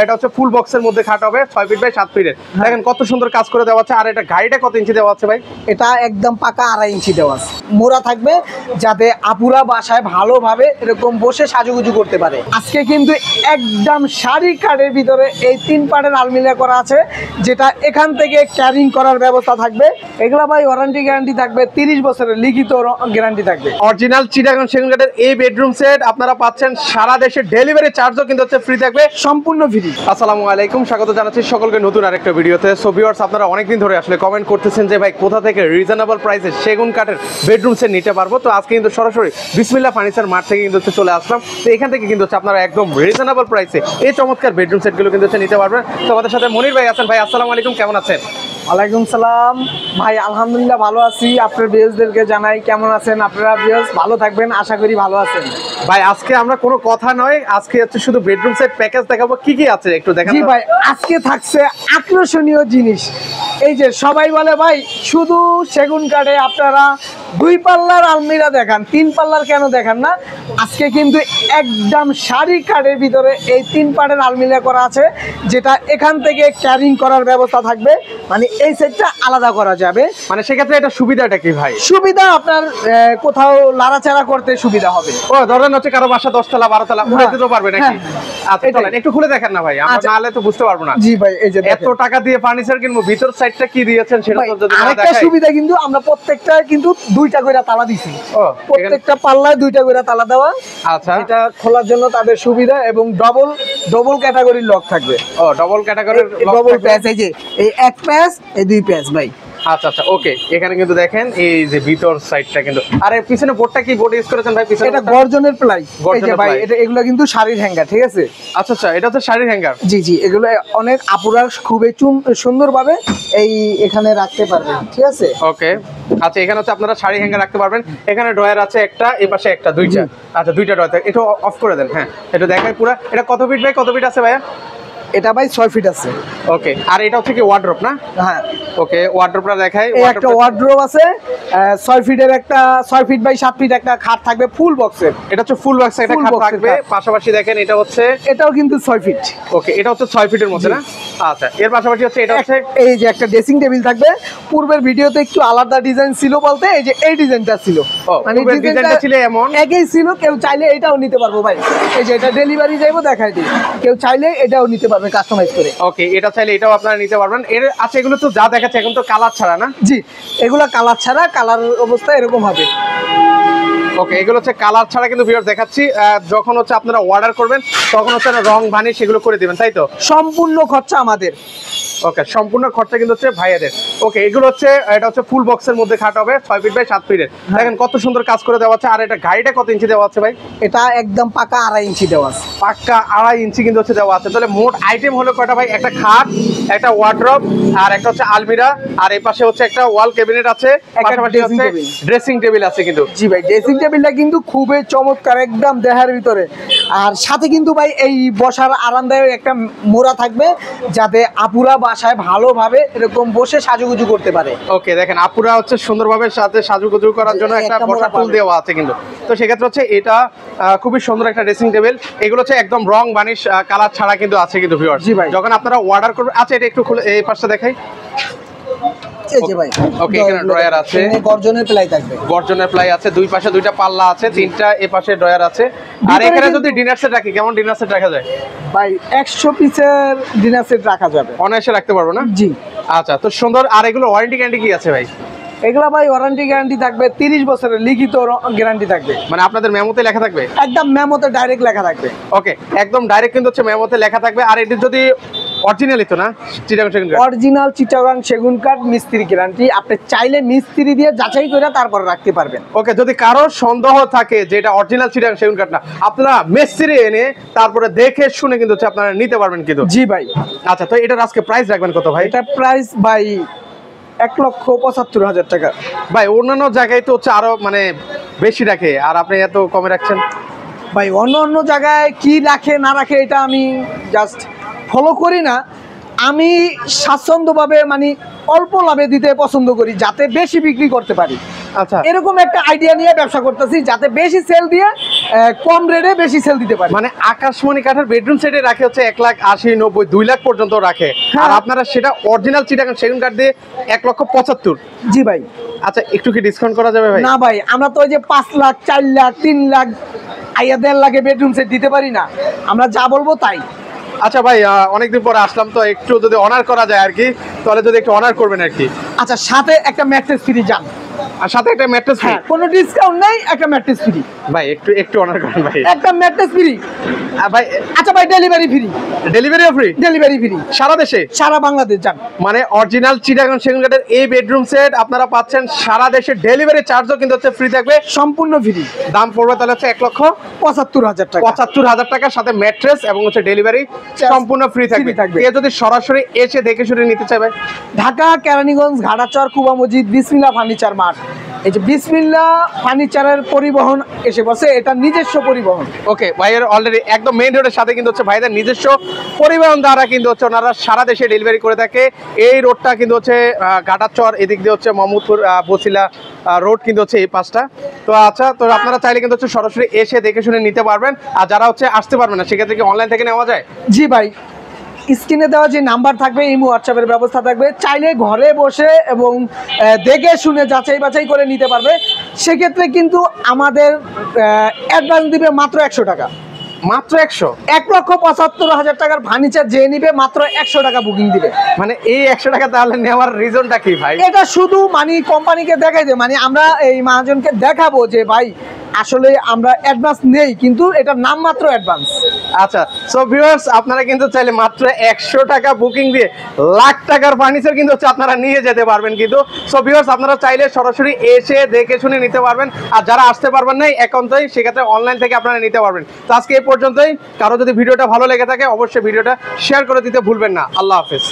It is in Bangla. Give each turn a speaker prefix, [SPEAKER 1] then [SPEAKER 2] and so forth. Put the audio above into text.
[SPEAKER 1] এটা হচ্ছে ফুল বক্সের মধ্যে খাট হবে 6 ফিট বাই 7 ফিটের। দেখেন কত সুন্দর কাজ করে দেওয়া আছে। আর এটা গাড়িটা কত ইঞ্চি দেওয়া আছে ভাই?
[SPEAKER 2] এটা একদম পাকা 2.5 ইঞ্চি দেওয়া আছে। মোড়া থাকবে যাতে আপুরা বাসায় ভালোভাবে এরকম বসে সাজুগুজু করতে পারে। আজকে কিন্তু একদম শাড়ি কাঠের ভিতরে এই 3 পার্টের আলমিরা করা আছে, যেটা এখান থেকে ক্যারিং করার ব্যবস্থা থাকবে। এগুলা ভাই ওয়ারেন্টি গ্যারান্টি থাকবে, 30 বছরের লিখিত গ্যারান্টি থাকবে।
[SPEAKER 1] অরিজিনাল চিটাগাং সেগুন কাঠের এই বেডরুম সেট আপনারা পাচ্ছেন সারা দেশে। ডেলিভারি চার্জও কিন্তু হচ্ছে ফ্রি থাকবে,
[SPEAKER 2] সম্পূর্ণ ফ্রি।
[SPEAKER 1] আসসালামু আলাইকুম, স্বাগত জানাচ্ছি সকলকে নতুন আরেকটা ভিডিওতে। সো ভিউয়ার্স, আপনারা অনেকদিন ধরে আসলে কমেন্ট করতেছেন যে ভাই কোথা থেকে রিজনেবল প্রাইসে সেগুন কাঠের বেডরুম সেট নিতে পারবো। তো আজকে কিন্তু সরাসরি বিসমিল্লাহ ফার্নিচার মার্ট থেকে কিন্তু চলে আসলাম। তো এখান থেকে কিন্তু আপনারা একদম রিজনেবল প্রাইসে এই চমৎকার বেডরুম সেটগুলো কিন্তু নিতে পারবেন। তো আমাদের সাথে মনির ভাই আছেন। ভাই আসসালামু আলাইকুম, কেমন আছেন?
[SPEAKER 2] ওয়ালাইকুম সালাম ভাই, আলহামদুলিল্লাহ ভালো আছি। আপনার ভিউয়ার্সদেরকে জানাই কেমন আছেন আপনারা। ভিউয়ার্স ভালো থাকবেন, আশা করি ভালো আছেন।
[SPEAKER 1] ভাই আজকে আমরা কোনো কথা নয়, আজকে হচ্ছে শুধু বেডরুম সেট প্যাকেজ দেখাবো। কি কি আছে একটু দেখান।
[SPEAKER 2] জি ভাই, আজকে থাকছে আকর্ষণীয় জিনিস। এই যে সবাই বলে ভাই শুধু সেগুন কাঠে আপনারা 2 পাল্লার আলমিরা দেখান, 3 পাল্লার কেন দেখান না। আজকে কিন্তু একদম শাড়ি কাঠের ভিতরে এই 3 পার্টের আলমিরা করা আছে, যেটা এখান থেকে ক্যারিং করার ব্যবস্থা থাকবে। মানে এই সেটটা আলাদা করা যাবে।
[SPEAKER 1] মানে সেক্ষেত্রে এটা সুবিধাটা কি ভাই?
[SPEAKER 2] সুবিধা আপনার কোথাও লাড়াচাড়া করতে সুবিধা হবে।
[SPEAKER 1] ও ধরেন হচ্ছে কারো বাসা 10 তলা 12 তলা উঠে দিতে পারবে নাকি? আচ্ছা চলেন একটু খুলে দেখেন না ভাই, আমরা নালে তো বুঝতে পারবো না।
[SPEAKER 2] জি ভাই, এই যে
[SPEAKER 1] এত টাকা দিয়ে ফার্নিচার কিনবো, ভিতর সাইডটা কি দিয়েছেন সেটা তো যদি না
[SPEAKER 2] আরেকটা
[SPEAKER 1] দেখাই।
[SPEAKER 2] সুবিধা কিন্তু আমরা প্রত্যেকটা কিন্তু 2টা করে তালা দিছি।
[SPEAKER 1] ও
[SPEAKER 2] প্রত্যেকটা পাল্লায় 2টা করে তালা দেওয়া।
[SPEAKER 1] আচ্ছা,
[SPEAKER 2] এটা খোলার জন্য তাদের সুবিধা, এবং ডবল ক্যাটাগরির লক থাকবে।
[SPEAKER 1] ও ডবল ক্যাটাগরির লক
[SPEAKER 2] ডবল
[SPEAKER 1] থাকবে।
[SPEAKER 2] প্যাচ, এই যে এই এক প্যাচ, এই 2 প্যাচ ভাই।
[SPEAKER 1] আচ্ছা আচ্ছা ওকে, এখানে কিন্তু দেখেন এই যে ভিতর সাইডটা কিন্তু। আরে পিছনে বোর্ডটা কি বোর্ড ইউজ করেছেন ভাই? পিছনে
[SPEAKER 2] এটা গর্জনের প্লাই। এই যে ভাই,
[SPEAKER 1] ply।
[SPEAKER 2] এটা এগুলো কিন্তু শাড়ির হ্যাঙ্গার, ঠিক আছে?
[SPEAKER 1] আচ্ছা আচ্ছা, এটা হচ্ছে শাড়ির হ্যাঙ্গার।
[SPEAKER 2] জি জি, এগুলো অনেক আপুরা খুবই সুন্দরভাবে এই এখানে রাখতে পারবেন, ঠিক আছে?
[SPEAKER 1] ওকে আচ্ছা, এখানে হচ্ছে আপনারা শাড়ি হ্যাঙ্গার রাখতে পারবেন। এখানে ড্রয়ার আছে একটা, এই পাশে একটা, 2টা। আচ্ছা 2টা ড্রয়ার, একটু অফ করে দেন। হ্যাঁ এটা দেখাই পুরো। এটা কত ফিট ভাই, কত ফিট আছে ভাইয়া?
[SPEAKER 2] এটা ভাই 6 ফিট আছে।
[SPEAKER 1] ওকে, আর এটা হচ্ছে কি ওয়ার্ড্রপ না?
[SPEAKER 2] হ্যাঁ
[SPEAKER 1] ওকে, ওয়ার্ড্রপটা দেখাই।
[SPEAKER 2] এই একটা ওয়ার্ড্রোব আছে, 6 ফিটের একটা 6 ফিট বাই 7 ফিট একটা খাট থাকবে ফুল বক্সের।
[SPEAKER 1] এটা হচ্ছে ফুল বক্স একটা
[SPEAKER 2] Full
[SPEAKER 1] খাট
[SPEAKER 2] box এর
[SPEAKER 1] থাকবে।
[SPEAKER 2] খাট।
[SPEAKER 1] পাশাপাশি দেখেন এটা হচ্ছে,
[SPEAKER 2] এটাও কিন্তু 6 ফিট।
[SPEAKER 1] ওকে এটা হচ্ছে 6 ফিটের মধ্যে না? আচ্ছা, এর পাশাপাশি হচ্ছে এটা হচ্ছে,
[SPEAKER 2] এই যে একটা ড্রেসিং টেবিল থাকবে। পূর্বের ভিডিওতে একটু আলাদা ডিজাইন ছিল বলতে এই যে এই ডিজাইনটা ছিল।
[SPEAKER 1] পূর্বের ডিজাইনটা ছিল এমন
[SPEAKER 2] একই ছিল। কেউ চাইলে এটাও নিতে পারবো ভাই। এই যে এটা ডেলিভারি যাইবো, দেখাই দিই। কেউ চাইলে এটাও নিতে পারবে কাস্টমাইজ করে।
[SPEAKER 1] ওকে, এটা চাইলে এটাও আপনারা নিতে পারবেন। এর আচ্ছা, এগুলো তো যা দেখাচ্ছে এখন তো কালার ছাড়া না?
[SPEAKER 2] জি, এগুলা কালার ছাড়া, কালার অবস্থা এরকম হবে।
[SPEAKER 1] ওকে, এগুলো হচ্ছে কালার ছাড়া কিন্তু ভিউয়ার দেখাচ্ছি। যখন হচ্ছে আপনারা অর্ডার করবেন তখন হচ্ছে রং ভানিশ সেগুলো করে দিবেন, তাই তো?
[SPEAKER 2] সম্পূর্ণ খরচা আমাদের।
[SPEAKER 1] ওকে, সম্পূর্ণ খরচা কিন্তু হচ্ছে ভাইয়াদের। ওকে, এগুলো হচ্ছে, এটা হচ্ছে ফুল বক্সের মধ্যে খাট হবে 6 ফিট বাই 7 ফিটের। দেখেন কত সুন্দর কাজ করে দেওয়া আছে। আর এটা গাড়িটা কত ইঞ্চি দেওয়া আছে ভাই?
[SPEAKER 2] এটা একদম পাকা 2.5 ইঞ্চি দেওয়া আছে।
[SPEAKER 1] পাক্কা 2.5 ইঞ্চি কিন্তু হচ্ছে দেওয়া আছে। তাহলে মোট আইটেম হলো কয়টা ভাই? একটা খাট, একটা ওয়ার্ড্রপ, আর একটা হচ্ছে আলমিরা, আর এই পাশে হচ্ছে একটা ওয়াল ক্যাবিনেট আছে, পাশাপাশি হচ্ছে ড্রেসিং টেবিল আছে কিন্তু।
[SPEAKER 2] জি ভাই, ড্রেসিং টেবিলটা কিন্তু খুবই চমৎকার, একদম দেহের ভিতরে। আর সাথে কিন্তু ভাই এই বসার আরামদায়ক একটা মোড়া থাকবে, যাতে আপুরা বাসায় ভালোভাবে এরকম বসে সাজুগুজু করতে পারে।
[SPEAKER 1] ওকে দেখেন, আপুরা হচ্ছে সুন্দরভাবে সাথে সাজুগুজু করার জন্য একটা বসার টুল দেওয়া আছে কিন্তু। তো সেক্ষেত্রে হচ্ছে এটা খুবই সুন্দর একটা ড্রেসিং টেবিল। এগুলো হচ্ছে একদম রং বানিশ কালার ছাড়া কিন্তু আছে কিন্তু ভিউয়ার্স।
[SPEAKER 2] জি ভাই,
[SPEAKER 1] যখন আপনারা অর্ডার করবেন, আচ্ছা এটা একটু খুলে এই পাশটা দেখাই।
[SPEAKER 2] এই যে ভাই,
[SPEAKER 1] ওকে এখানে ড্রয়ার আছে,
[SPEAKER 2] গর্জনের প্লাই থাকবে।
[SPEAKER 1] গর্জনের প্লাই আছে, 2 পাশে 2টা পাল্লা আছে, 3টা এই পাশে ড্রয়ার আছে। আর এখানে যদি ডিনার সেট রাখি, কেমন ডিনার সেট রাখা যায়
[SPEAKER 2] ভাই? 100 পিসের ডিনার সেট রাখা যাবে,
[SPEAKER 1] অনায়াসে রাখতে পারবো না?
[SPEAKER 2] জি।
[SPEAKER 1] আচ্ছা তো সুন্দর। আর এগুলো ওয়ারেন্টি গ্যারান্টি কি আছে ভাই?
[SPEAKER 2] এগুলা ভাই ওয়ারেন্টি গ্যারান্টি থাকবে, 30 বছরের লিখিত গ্যারান্টি থাকবে।
[SPEAKER 1] মানে আপনাদের মেমোতে লেখা থাকবে?
[SPEAKER 2] একদম মেমোতে ডাইরেক্ট লেখা থাকবে।
[SPEAKER 1] ওকে, একদম ডাইরেক্ট কিন্তু হচ্ছে মেমোতে লেখা থাকবে। আর এটি যদি অরিজিনালি তো না, চিটাগাং সেগুন কাঠ,
[SPEAKER 2] অরিজিনাল চিটাগাং সেগুন কাঠ, মিস্ত্রি গ্যারান্টি। আপনি চাইলে মিস্ত্রি দিয়ে যাচাই করে তারপর রাখতে পারবেন।
[SPEAKER 1] ওকে, যদি কারো সন্দেহ থাকে যে এটা অরিজিনাল চিটাগাং সেগুন কাঠ না, আপনারা মিস্ত্রি এনে তারপরে দেখে শুনে কিন্তু হচ্ছে আপনারা নিতে পারবেন কিন্তু।
[SPEAKER 2] জি ভাই।
[SPEAKER 1] আচ্ছা, তো এটার আজকে প্রাইস রাখবেন কত ভাই?
[SPEAKER 2] এটা প্রাইস ভাই 1,75,000 টাকা।
[SPEAKER 1] ভাই অন্যান্য জায়গায় তো হচ্ছে আরো মানে বেশি রাখে, আর আপনি এত কমে রাখছেন
[SPEAKER 2] ভাই অন্য জায়গায় কি রাখে না রাখে এটা আমি জাস্ট ফলো করি না। আমি স্বাচ্ছন্দ্যভাবে মানে অল্প লাভে দিতে পছন্দ করি, যাতে বেশি বিক্রি করতে পারি।
[SPEAKER 1] আচ্ছা,
[SPEAKER 2] এরকম একটা আইডিয়া নিয়ে ব্যবসা করতেছি, যাতে বেশি সেল দিয়ে কম রেটে বেশি সেল দিতে পারি।
[SPEAKER 1] মানে আকাশমণি কাঠের বেডরুম সেটে রাখে হচ্ছে 1,80,000, 90,000, 2 লাখ পর্যন্ত রাখে, আর আপনারা সেটা অরিজিনাল চিটাগাং সেগুন কাঠ দিয়ে 1,75,000।
[SPEAKER 2] জি ভাই।
[SPEAKER 1] আচ্ছা, একটু কি ডিসকাউন্ট করা যাবে ভাই?
[SPEAKER 2] না ভাই, আমরা তো ওই যে 5 লাখ, 4 লাখ, 3 লাখ, 1.5 লাখে বেডরুম সেট দিতে পারি না, আমরা যা বলবো তাই।
[SPEAKER 1] আচ্ছা ভাই, অনেকদিন পরে আসলাম তো, একটু যদি অনার করা যায় আর কি, তাহলে যদি একটু অনার করবেন আর কি।
[SPEAKER 2] আচ্ছা, সাথে একটা ম্যাট্রেস ফ্রি যান,
[SPEAKER 1] আর সাথে একটা ম্যাট্রেস ফ্রি।
[SPEAKER 2] হ্যাঁ, কোনো ডিসকাউন্ট নাই, একটা ম্যাট্রেস ফ্রি
[SPEAKER 1] ভাই, একটু অনার করেন ভাই।
[SPEAKER 2] একটা ম্যাট্রেস ফ্রি
[SPEAKER 1] ভাই,
[SPEAKER 2] আচ্ছা ভাই, ডেলিভারি ফ্রি,
[SPEAKER 1] ডেলিভারিও ফ্রি
[SPEAKER 2] ডেলিভারি ফ্রি
[SPEAKER 1] সারা দেশে,
[SPEAKER 2] সারা বাংলাদেশ যান।
[SPEAKER 1] মানে অরিজিনাল চিটাগাং সেগুন কাঠের এই বেডরুম সেট আপনারা পাচ্ছেন সারা দেশে, ডেলিভারি চার্জও কিন্তু হচ্ছে ফ্রি থাকবে,
[SPEAKER 2] সম্পূর্ণ ফ্রি।
[SPEAKER 1] দাম পড়বে তাহলে হচ্ছে
[SPEAKER 2] 1,75,000 টাকা,
[SPEAKER 1] 1,75,000 টাকার সাথে ম্যাট্রেস এবং হচ্ছে ডেলিভারি সম্পূর্ণ ফ্রি থাকবে। কেউ যদি সরাসরি এসে দেখে শুনে নিতে চাইবে,
[SPEAKER 2] ঢাকা কেরানীগঞ্জ ঘাটাচর কুবা মসজিদ বিসমিল্লাহ ফার্নিচার মার্ট, এই যে বিসমিল্লাহ ফার্নিচারের পরিবহন এসে বসে, এটা নিজস্ব পরিবহন।
[SPEAKER 1] ওকে, ভাইয়ের অলরেডি একদম মেইন রোডের সাথে কিন্তু হচ্ছে ভাইদের নিজস্ব পরিবহন দ্বারা কিন্তু হচ্ছে ওনারা সারা দেশে ডেলিভারি করে থাকে। এই রোডটা কিন্তু হচ্ছে ঘাটাচর, এদিক দিয়ে হচ্ছে মোহাম্মদপুর বসিলা রোড কিন্তু হচ্ছে এই পাঁচটা। তো আচ্ছা, তো আপনারা চাইলে কিন্তু হচ্ছে সরাসরি এসে দেখে শুনে নিতে পারবেন, আর যারা হচ্ছে আসতে পারবেন না সেক্ষেত্রে কি অনলাইন থেকে নেওয়া যায়?
[SPEAKER 2] জি ভাই, স্ক্রিনে দেওয়া যে নাম্বার থাকবে, ইমো হোয়াটসঅ্যাপের ব্যবস্থা থাকবে, চাইলে ঘরে বসে এবং দেখে শুনে যাচাই বাছাই করে নিতে পারবে। সেক্ষেত্রে কিন্তু আমাদের অ্যাডভান্স দিবে মাত্র 100 টাকা,
[SPEAKER 1] মাত্র 100?
[SPEAKER 2] 1,75,000 টাকার ফার্নিচার যে নিবে মাত্র 100 টাকা বুকিং দিবে।
[SPEAKER 1] মানে এই 100 টাকা তাহলে নেওয়ার রিজনটা কি ভাই?
[SPEAKER 2] এটা শুধু মানে কোম্পানিকে দেখাই দে, মানে আমরা এই মহাজনকে দেখাবো যে ভাই আসলে আমরা অ্যাডভান্স নেই, কিন্তু এটার নাম মাত্র অ্যাডভান্স।
[SPEAKER 1] আচ্ছা, সো ভিউয়ার্স, আপনারা কিন্তু চাইলে মাত্র 100 টাকা বুকিং দিয়ে লাখ টাকার ফার্নিচার কিন্তু হচ্ছে আপনারা নিয়ে যেতে পারবেন কিন্তু। সো ভিউয়ার্স, আপনারা চাইলে সরাসরি এসে দেখে শুনে নিতে পারবেন, আর যারা আসতে পারবেন না একান্তই, সেক্ষেত্রে অনলাইন থেকে আপনারা নিতে পারবেন। তো আজকে এই পর্যন্তই। কারো যদি ভিডিওটা ভালো লেগে থাকে অবশ্যই ভিডিওটা শেয়ার করে দিতে ভুলবেন না। আল্লাহ হাফেজ।